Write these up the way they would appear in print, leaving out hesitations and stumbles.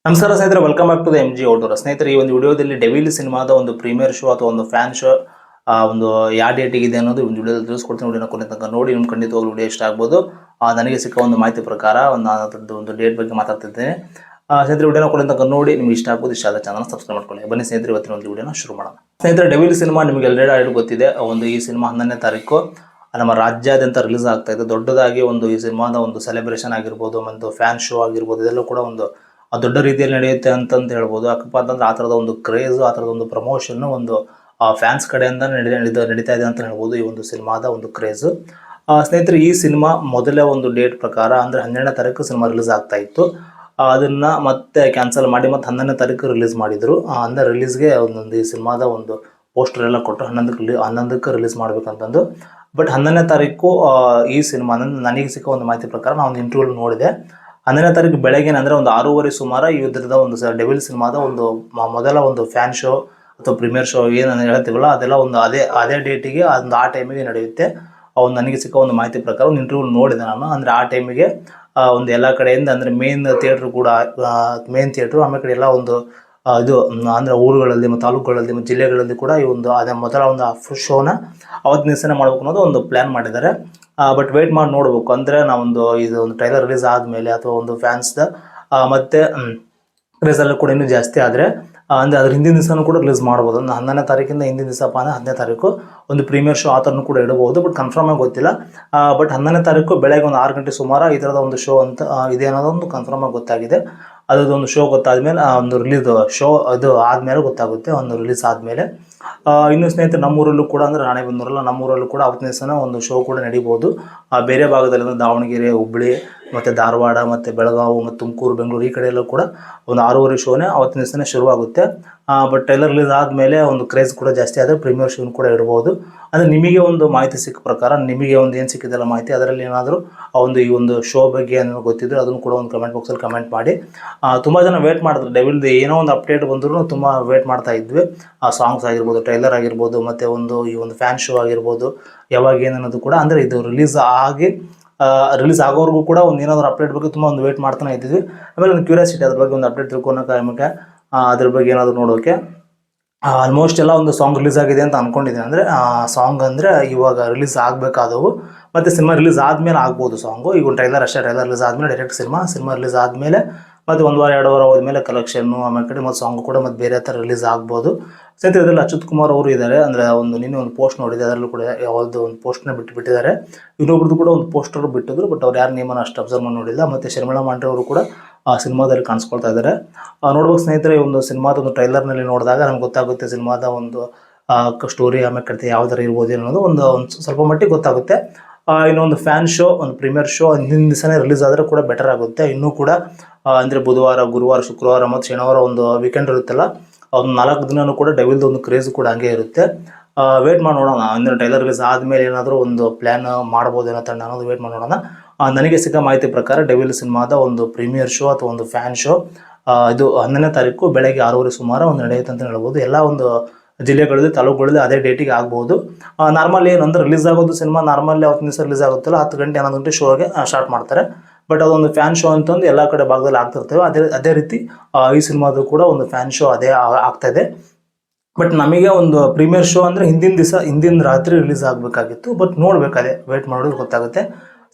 ನಮಸ್ಕಾರ ಸ್ನೇಹಿತರೆ, welcome back to the MG outdoor. ಸ್ನೇಹಿತರೆ, ಈ ಒಂದು ವಿಡಿಯೋದಲ್ಲಿ ಡೆವಿಲ್ ಸಿನಿಮಾದ ಒಂದು ಪ್ರೀಮಿಯರ್ ಶೋ ಅಥವಾ ಒಂದು ಫ್ಯಾನ್ ಶೋ ಒಂದು ಯಾವ ಡೇಟಿಗೆ ಇದೆ ಅನ್ನೋದು ಒಂದು ವಿಡಿಯೋದಲ್ಲಿ ತಿಳಿಸ್ಕೊಡ್ತೀನಿ. ವಿಡಿಯೋನ ಕೊನೆ ತನಕ ನೋಡಿ, ನಿಮ್ಗೆ ಖಂಡಿತವಾಗ್ಲೂ ವಿಡಿಯೋ ಇಷ್ಟ ಆಗ್ಬೋದು. ನನಗೆ ಸಿಕ್ಕ ಒಂದು ಮಾಹಿತಿ ಪ್ರಕಾರ ಒಂದು ಡೇಟ್ ಬಗ್ಗೆ ಮಾತಾಡ್ತಿದ್ದೇನೆ. ಸ್ನೇಹಿತರೆ, ವಿಡಿಯೋನ ಕೊನೆ ತನಕ ನೋಡಿ, ನಿಮ್ಗೆ ಇಷ್ಟ ಆಗ್ಬೋದು. ಇಷ್ಟ ಆದ ಚಾನಲ್ ಸಬ್ಸ್ಕ್ರೈಬ್ ಮಾಡ್ಕೊಳ್ಳಿ. ಬನ್ನಿ ಸ್ನೇಹಿತರೆ, ಇವತ್ತಿನ ಒಂದು ವಿಡಿಯೋನ ಶುರು ಮಾಡೋಣ. ಸ್ನೇಹಿತರೆ, ಡೆವಿಲ್ ಸಿನಿಮಾ ನಿಮಗೆ ಆಲ್ರೆಡಿ ಗೊತ್ತಿದೆ. ಈ ಸಿನಿಮಾ 11ನೇ ತಾರೀಕು ನಮ್ಮ ರಾಜ್ಯಾದ್ಯಂತ ರಿಲೀಸ್ ಆಗ್ತಾ ಇದೆ. ದೊಡ್ಡದಾಗಿ ಈ ಸಿನಿಮಾದ ಒಂದು ಸೆಲೆಬ್ರೇಷನ್ ಆಗಿರ್ಬೋದು, ಒಂದು ಫ್ಯಾನ್ ಶೋ ಆಗಿರ್ಬೋದು, ಇದೆಲ್ಲ ಕೂಡ ಒಂದು ದೊಡ್ಡ ರೀತಿಯಲ್ಲಿ ನಡೆಯುತ್ತೆ ಅಂತಂತ ಹೇಳ್ಬೋದು. ಯಾಕಪ್ಪ ಅಂತಂದ್ರೆ ಆ ಥರದ ಒಂದು ಕ್ರೇಜ್, ಆ ಥರದ ಒಂದು ಪ್ರಮೋಷನ್ ಒಂದು ಫ್ಯಾನ್ಸ್ ಕಡೆಯಿಂದ ನಡೀತಾ ಇದೆ ಅಂತ ಹೇಳ್ಬೋದು. ಈ ಒಂದು ಸಿನಿಮಾದ ಒಂದು ಕ್ರೇಜ್. ಸ್ನೇಹಿತರೆ, ಈ ಸಿನಿಮಾ ಮೊದಲೇ ಒಂದು ಡೇಟ್ ಪ್ರಕಾರ ಅಂದರೆ 12ನೇ ತಾರೀಕು ಸಿನಿಮಾ ರಿಲೀಸ್ ಆಗ್ತಾ ಇತ್ತು. ಅದನ್ನು ಮತ್ತೆ ಕ್ಯಾನ್ಸಲ್ ಮಾಡಿ ಮತ್ತೆ 11ನೇ ತಾರೀಕು ರಿಲೀಸ್ ಮಾಡಿದರು. ಅಂದರೆ ರಿಲೀಸ್ಗೆ ಈ ಸಿನಿಮಾದ ಒಂದು ಪೋಸ್ಟರ್ ಎಲ್ಲ ಕೊಟ್ಟು 11ಕ್ಕೆ ರಿಲೀಸ್ ಮಾಡಬೇಕಂತಂದು. ಬಟ್ 11ನೇ ತಾರೀಕು ಈ ಸಿನಿಮಾ ನನಗೆ ಸಿಕ್ಕ ಒಂದು ಮಾಹಿತಿ ಪ್ರಕಾರ ನಾನು ಒಂದು ಇಂಟರ್ವ್ಯೂ ನೋಡಿದೆ. 11ನೇ ತಾರೀಕು ಬೆಳಗ್ಗೆ ಅಂದರೆ ಒಂದು 6:30 ಸುಮಾರು ಈ ವಿಧದ ಒಂದು ಡೆವಿಲ್ ಸಿನಿಮಾದ ಒಂದು ಮೊದಲ ಒಂದು ಫ್ಯಾನ್ ಶೋ ಅಥವಾ ಪ್ರೀಮಿಯರ್ ಶೋ ಏನು ಹೇಳ್ತೀವಲ್ಲ, ಅದೆಲ್ಲ ಒಂದು ಅದೇ ಡೇಟಿಗೆ ಆ ಟೈಮಿಗೆ ನಡೆಯುತ್ತೆ. ನನಗೆ ಸಿಕ್ಕ ಒಂದು ಮಾಹಿತಿ ಪ್ರಕಾರ ಒಂದು ಇಂಟರ್ವ್ಯೂ ನೋಡಿದೆ ನಾನು. ಅಂದರೆ ಆ ಟೈಮಿಗೆ ಒಂದು ಎಲ್ಲ ಕಡೆಯಿಂದ ಅಂದರೆ ಮೇನ್ ಥಿಯೇಟ್ರು ಆಮೇಲೆ ಕಡೆ ಎಲ್ಲ ಒಂದು ಇದು ಅಂದರೆ ಊರುಗಳಲ್ಲಿ ಮತ್ತು ತಾಲೂಕುಗಳಲ್ಲಿ ಮತ್ತು ಜಿಲ್ಲೆಗಳಲ್ಲಿ ಕೂಡ ಈ ಒಂದು ಅದೇ ಮೊದಲ ಒಂದು ಶೋನ ಅವತ್ತಿನ ದಿವಸನೇ ಮಾಡಬೇಕು ಅನ್ನೋದು ಒಂದು ಪ್ಲ್ಯಾನ್ ಮಾಡಿದ್ದಾರೆ. ಬಟ್ ವೆಯ್ಟ್ ಮಾಡಿ ನೋಡಬೇಕು. ಅಂದರೆ ನಾವೊಂದು ಒಂದು ಟ್ರೈಲರ್ ರಿಲೀಸ್ ಆದಮೇಲೆ ಅಥವಾ ಒಂದು ಫ್ಯಾನ್ಸ್ದ ಮತ್ತು ಕ್ರೇಜಲ್ಲಿ ಕೂಡ ಇನ್ನೂ ಜಾಸ್ತಿ ಆದರೆ ಅಂದರೆ ಅದ್ರ ಹಿಂದಿನ ದಿವಸನೂ ಕೂಡ ರಿಲೀಸ್ ಮಾಡ್ಬೋದು. 11ನೇ ತಾರೀಕಿಂದ ಹಿಂದಿನ ದಿವಸಪ್ಪ ಅಂದರೆ 10ನೇ ತಾರೀಕು ಒಂದು ಪ್ರೀಮಿಯರ್ ಶೋ ಆ ಥರನೂ ಕೂಡ ಇಡಬಹುದು. ಬಟ್ ಕನ್ಫರ್ಮ್ ಆಗಿ ಗೊತ್ತಿಲ್ಲ. ಬಟ್ 11ನೇ ತಾರೀಕು ಬೆಳಗ್ಗೆ ಒಂದು 6 ಗಂಟೆ ಸುಮಾರು ಈ ಥರದ ಒಂದು ಶೋ ಅಂತ ಇದೆ ಅನ್ನೋದೊಂದು ಕನ್ಫರ್ಮ್ ಆಗಿ ಗೊತ್ತಾಗಿದೆ. ಅದೊಂದು ಶೋ ಗೊತ್ತಾದಮೇಲೆ ಒಂದು ರಿಲೀಸ್ ಶೋ ಅದು ಆದಮೇಲೆ ಗೊತ್ತಾಗುತ್ತೆ, ಒಂದು ರಿಲೀಸ್ ಆದಮೇಲೆ. ಇನ್ನು ಸ್ನೇಹಿತರೆ, ನಮ್ಮೂರಲ್ಲೂ ಕೂಡ ಅಂದರೆ ರಾಣೆಬೆನ್ನೂರಲ್ಲ, ನಮ್ಮೂರಲ್ಲೂ ಕೂಡ ಅವತ್ತಿನ ದಿವಸನ ಒಂದು ಶೋ ಕೂಡ ನಡೀಬೋದು. ಬೇರೆ ಭಾಗದಲ್ಲಿ ಅಂದರೆ ದಾವಣಗೆರೆ, ಹುಬ್ಬಳ್ಳಿ ಮತ್ತು ಧಾರವಾಡ ಮತ್ತು ಬೆಳಗಾವಿ ಮತ್ತು ತುಮಕೂರು, ಬೆಂಗಳೂರು ಈ ಕಡೆಯಲ್ಲೂ ಕೂಡ ಒಂದು 6:30 ಶೋನೇ ಅವತ್ತಿನ ದಿವಸನೇ ಶುರುವಾಗುತ್ತೆ. ಬಟ್ ಟ್ರೈಲರ್ ರಿಲೀಸ್ ಆದಮೇಲೆ ಒಂದು ಕ್ರೇಜ್ ಕೂಡ ಜಾಸ್ತಿ ಆದರೆ ಪ್ರೀಮಿಯರ್ ಶೋನ್ ಕೂಡ ಇಡ್ಬೋದು. ಅಂದರೆ ನಿಮಗೆ ಒಂದು ಮಾಹಿತಿ ಸಿಕ್ಕ ಪ್ರಕಾರ ನಿಮಗೆ ಒಂದು ಏನು ಸಿಕ್ಕಿದೆಲ್ಲ ಮಾಹಿತಿ, ಅದರಲ್ಲಿ ಏನಾದರೂ ಈ ಒಂದು ಶೋ ಬಗ್ಗೆ ಏನಾದರೂ ಗೊತ್ತಿದ್ದರೆ ಅದನ್ನು ಕೂಡ ಒಂದು ಕಮೆಂಟ್ ಬಾಕ್ಸಲ್ಲಿ ಕಮೆಂಟ್ ಮಾಡಿ. ತುಂಬ ಜನ ವೇಟ್ ಮಾಡಿದ್ರು. ಡೆವಿಲ್ದು ಏನೋ ಒಂದು ಅಪ್ಡೇಟ್ ಬಂದರೂ ತುಂಬ ವೇಟ್ ಮಾಡ್ತಾ ಇದ್ವಿ. ಸಾಂಗ್ಸ್ ಆಗಿರ್ಬೋದು, ಟ್ರೈಲರ್ ಆಗಿರ್ಬೋದು, ಮತ್ತು ಈ ಒಂದು ಫ್ಯಾನ್ ಶೋ ಆಗಿರ್ಬೋದು, ಯಾವಾಗ ಏನನ್ನೋದು ಕೂಡ ಅಂದರೆ ಇದು ರಿಲೀಸ್ ಆಗೋವರೆಗೂ ಕೂಡ ಒಂದು ಏನಾದರೂ ಅಪ್ಡೇಟ್ ಬಗ್ಗೆ ತುಂಬ ಒಂದು ವೇಟ್ ಮಾಡ್ತಾನೆ ಇದ್ದಿದ್ವಿ. ಆಮೇಲೆ ಒಂದು ಕ್ಯೂರಿಯಾಸಿಟಿ ಅದ್ರ ಬಗ್ಗೆ ಒಂದು ಅಪ್ಡೇಟ್ ತಿಳ್ಕೊಳಕ್ಕೆ ಅದ್ರ ಬಗ್ಗೆ ಏನಾದರೂ ನೋಡೋಕ್ಕೆ. ಆಲ್ಮೋಸ್ಟ್ ಎಲ್ಲ ಒಂದು ಸಾಂಗ್ ರಿಲೀಸ್ ಆಗಿದೆ ಅಂತ ಅಂದ್ಕೊಂಡಿದ್ದೀನಿ. ಅಂದರೆ ಸಾಂಗ್ ಅಂದರೆ ಇವಾಗ ರಿಲೀಸ್ ಆಗಬೇಕಾದವು ಮತ್ತು ಸಿನಿಮಾ ರಿಲೀಸ್ ಆದಮೇಲೆ ಆಗ್ಬೋದು ಸಾಂಗು. ಈಗ ಒಂದು ಟ್ರೈಲರ್ ರಿಲೀಸ್ ಆದಮೇಲೆ ಡೈರೆಕ್ಟ್ ಸಿನಿಮಾ ರಿಲೀಸ್ ಆದಮೇಲೆ ಮತ್ತು 1 ವಾರ 2 ವಾರ ಹೋದ್ಮೇಲೆ ಕಲೆಕ್ಷನ್ನು ಆಮೇಲೆ ಕಡೆ ಮತ್ತು ಸಾಂಗು ಕೂಡ ಮತ್ತು ಬೇರೆ ಥರ ರಿಲೀಸ್ ಆಗ್ಬೋದು. ಸ್ನೇಹಿತರೆ, ಇದರಲ್ಲಿ ಅಚ್ಯುತ್ ಕುಮಾರ್ ಅವರು ಇದ್ದಾರೆ. ಅಂದರೆ ನಿನ್ನೆ ಒಂದು ಪೋಸ್ಟ್ ನೋಡಿದೆ, ಅದರಲ್ಲೂ ಕೂಡ ಯಾವ್ದು ಒಂದು ಪೋಸ್ಟ್ನ ಬಿಟ್ಟಿದ್ದಾರೆ. ಇನ್ನೊಬ್ರದ್ದು ಕೂಡ ಒಂದು ಪೋಸ್ಟರ್ ಬಿಟ್ಟಿದ್ರು, ಬಟ್ ಅವ್ರು ಯಾರು ನೇಮನ್ನು ಅಷ್ಟು ಅಬ್ಸರ್ವ್ ಮಾಡಿ ನೋಡಿಲ್ಲ. ಮತ್ತು ಶರ್ಮಿಳಾ ಮಾಂಡ್ರೆ ಅವರು ಕೂಡ ಸಿನಿಮಾದಲ್ಲಿ ಕಾಣಿಸ್ಕೊಳ್ತಾ ಇದ್ದಾರೆ. ನೋಡ್ಬೇಕು ಸ್ನೇಹಿತರೆ, ಒಂದು ಸಿನಿಮಾದ ಒಂದು ಟ್ರೈಲರ್ನಲ್ಲಿ ನೋಡಿದಾಗ ನಮ್ಗೆ ಗೊತ್ತಾಗುತ್ತೆ ಸಿನಿಮಾದ ಒಂದು ಸ್ಟೋರಿ ಆಮೇಲೆ ಕತೆ ಯಾವ ಥರ ಇರ್ಬೋದು ಅನ್ನೋದು ಒಂದು ಸ್ವಲ್ಪ ಮಟ್ಟಿಗೆ ಗೊತ್ತಾಗುತ್ತೆ. ಇನ್ನೊಂದು ಫ್ಯಾನ್ ಶೋ, ಒಂದು ಪ್ರೀಮಿಯರ್ ಶೋ ಹಿಂದಿನ ದಿವಸನೇ ರಿಲೀಸ್ ಆದರೆ ಕೂಡ ಬೆಟರ್ ಆಗುತ್ತೆ. ಇನ್ನೂ ಕೂಡ ಅಂದರೆ ಬುಧವಾರ, ಗುರುವಾರ, ಶುಕ್ರವಾರ ಮತ್ತು ಶನಿವಾರ ಒಂದು ವೀಕೆಂಡ್ ಇರುತ್ತಲ್ಲ, ಒಂದು 4 ದಿನವೂ ಕೂಡ ಡೆವಿಲ್ದು ಒಂದು ಕ್ರೇಜ್ ಕೂಡ ಹಂಗೆ ಇರುತ್ತೆ. ವೇಟ್ ಮಾಡಿ ನೋಡೋಣ. ಅಂದರೆ ಟ್ರೈಲರ್ ರಿಲೀಸ್ ಆದಮೇಲೆ ಏನಾದರೂ ಒಂದು ಪ್ಲ್ಯಾನ್ ಮಾಡ್ಬೋದೇನೋ ತಂಡ ಅನ್ನೋದು ವೇಟ್ ಮಾಡಿ ನೋಡೋಣ. ನನಗೆ ಸಿಕ್ಕ ಮಾಹಿತಿ ಪ್ರಕಾರ ಡೆವಿಲ್ ಸಿನಿಮಾದ ಒಂದು ಪ್ರೀಮಿಯರ್ ಶೋ ಅಥವಾ ಒಂದು ಫ್ಯಾನ್ ಶೋ ಇದು 11ನೇ ತಾರೀಕು ಬೆಳಗ್ಗೆ 6:30 ಸುಮಾರು ಒಂದು ನಡೆಯುತ್ತೆ ಅಂತ ಹೇಳ್ಬೋದು. ಎಲ್ಲ ಒಂದು ಜಿಲ್ಲೆಗಳಲ್ಲಿ, ತಾಲೂಕುಗಳಲ್ಲಿ ಅದೇ ಡೇಟಿಗೆ ಆಗ್ಬೋದು. ನಾರ್ಮಲ್ ಏನಂದ್ರೆ ರಿಲೀಸ್ ಆಗೋದು ಸಿನಿಮಾ ನಾರ್ಮಲ್ಲಿ ಅವತ್ತಿನ ದಿವಸ ರಿಲೀಸ್ ಆಗುತ್ತಲ್ಲ, 10 ಗಂಟೆ 11 ಗಂಟೆ ಶೋಗೆ ಸ್ಟಾರ್ಟ್ ಮಾಡ್ತಾರೆ. ಬಟ್ ಅದೊಂದು ಫ್ಯಾನ್ ಶೋ ಅಂತಂದು ಎಲ್ಲ ಕಡೆ ಭಾಗದಲ್ಲಿ ಆಗ್ತಿರ್ತೇವೆ. ಅದೇ ರೀತಿ ಈ ಸಿನಿಮಾದು ಕೂಡ ಒಂದು ಫ್ಯಾನ್ ಶೋ ಅದೇ ಆಗ್ತಾಯಿದೆ. ಬಟ್ ನಮಗೆ ಒಂದು ಪ್ರೀಮಿಯರ್ ಶೋ ಅಂದರೆ ಹಿಂದಿನ ರಾತ್ರಿ ರಿಲೀಸ್ ಆಗಬೇಕಾಗಿತ್ತು. ಬಟ್ ನೋಡಬೇಕಾದೆ, ವೇಟ್ ಮಾಡೋದು ಗೊತ್ತಾಗುತ್ತೆ.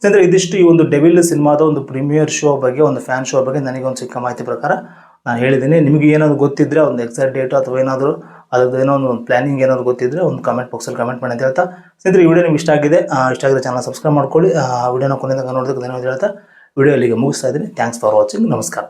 ಯಾಕಂದರೆ ಇದಿಷ್ಟು ಈ ಒಂದು ಡೆವಿಲ್ ಸಿನಿಮಾದ ಒಂದು ಪ್ರೀಮಿಯರ್ ಶೋ ಬಗ್ಗೆ, ಒಂದು ಫ್ಯಾನ್ ಶೋ ಬಗ್ಗೆ ನನಗೆ ಒಂದು ಸಿಕ್ಕ ಮಾಹಿತಿ ಪ್ರಕಾರ ನಾನು ಹೇಳಿದ್ದೀನಿ. ನಿಮಗೆ ಏನಾದರೂ ಗೊತ್ತಿದ್ದರೆ ಒಂದು ಎಕ್ಸಾಕ್ಟ್ ಡೇಟು ಅಥವಾ ಏನಾದರೂ ಅದ್ರದ್ದು ಏನೋ ಒಂದು ಪ್ಲಾನಿಂಗ್ ಏನಾದರೂ ಗೊತ್ತಿದ್ದರೆ ಒಂದು ಕಮೆಂಟ್ ಬಾಕ್ಸಲ್ಲಿ ಕಮೆಂಟ್ ಮಾಡಿ ಅಂತ ಹೇಳ್ತಾ, ಸ್ನೇಹಿತರೆ, ಈ ವಿಡಿಯೋ ನಿಮ್ಗೆ ಇಷ್ಟ ಆಗಿದ್ರೆ ಚಾನಲ್ ಸಬ್ಸ್ಕ್ರೈಬ್ ಮಾಡ್ಕೊಳ್ಳಿ. ವಿಡಿಯೋನ ಕೊನೆಯಿಂದ ನೋಡೋದಕ್ಕೆ ಧನ್ಯವಾದ ಹೇಳ್ತಾ ವಿಡಿಯೋ ಇಲ್ಲಿಗೆ ಮುಗಿಸ್ತಾ ಇದ್ದೀನಿ. Thanks for watching. ನಮಸ್ಕಾರ.